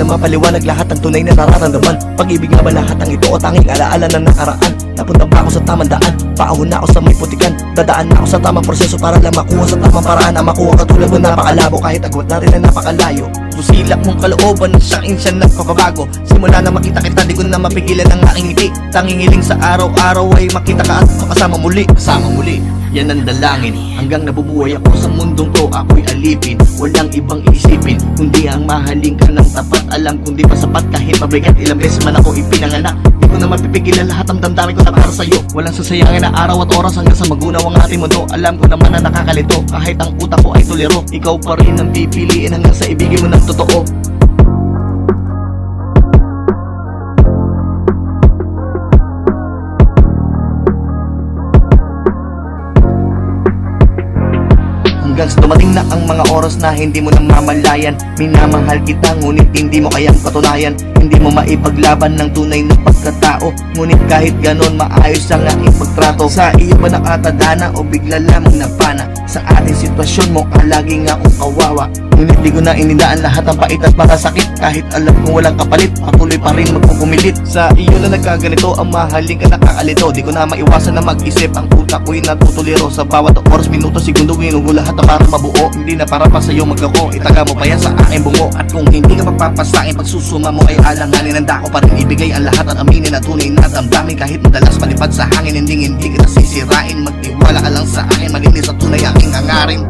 mapaliwanag lahat ng tunay na nararamdaman. Pag-ibig nga ba lahat ng ito o tanging alaala ng nakaraan? Napunta ba ako sa tamang daan? Paahon na ako sa may putikan. Dadaan na ako sa tamang proseso para lang makuha sa tamang paraan. Ang makuha katulad mo napakalabo kahit agwat natin na napakalayo. Busilak mong kalooban ng siya nagpapabago. Simula na makita kita di ko na mapigilan ang aking ngiti. Tangingiling sa araw-araw ay makita ka at makasama muli. Kasama muli, yan ang dalangin. Hanggang nabubuhay ako sa mundong to, ako'y alipin. Walang ibang iisipin kundi ang mahalin ka ng tapat. Alam kung di pa sapat kahit mabigat ilang beses man ako ipinanganak. Di ko na mapipigilan lahat ang damdamin ko na para sa'yo. Walang sasayangin na araw at oras hanggang sa magunaw ang ating mundo. Alam ko naman na nakakalito kahit ang utak ko ay tuliro. Ikaw pa rin ang pipiliin hanggang sa ibigin mo ng totoo. Hanggang sa dumating na ang mga oras na hindi mo namamalayan. Minamahal kita ngunit hindi mo kayang patunayan. Hindi mo maipaglaban ng tunay na pagkatao. Ngunit kahit ganon maayos ang aking pagtrato. Sa iyo ba nakatadana o bigla lamang napana? Sa ating sitwasyon mo lagi nga akong kawawa. Ngunit di ko na inindaan lahat ng pait at makasakit. Kahit alam kong walang kapalit, patuloy pa rin magpupumilit. Sa iyo na nagkaganito, ang mahalin ka nakakalito. Di ko na maiwasan na mag-isip, ang utak ko'y natutuliro. Sa bawat oras, minuto, segundo, ginugo lahat na para mabuo. Hindi na para pa sa'yo maglako, itaga mo pa yan sa aking bungo. At kung hindi ka magpapasain, pagsusuma mo ay alanganin. Handa ko pa rin ibigay ang lahat at aminin na tunay na damdamin. Kahit madalas malipad sa hangin, hindi kita sisirain. Magtiwala ka lang sa akin, malinis at tunay aking hangarin.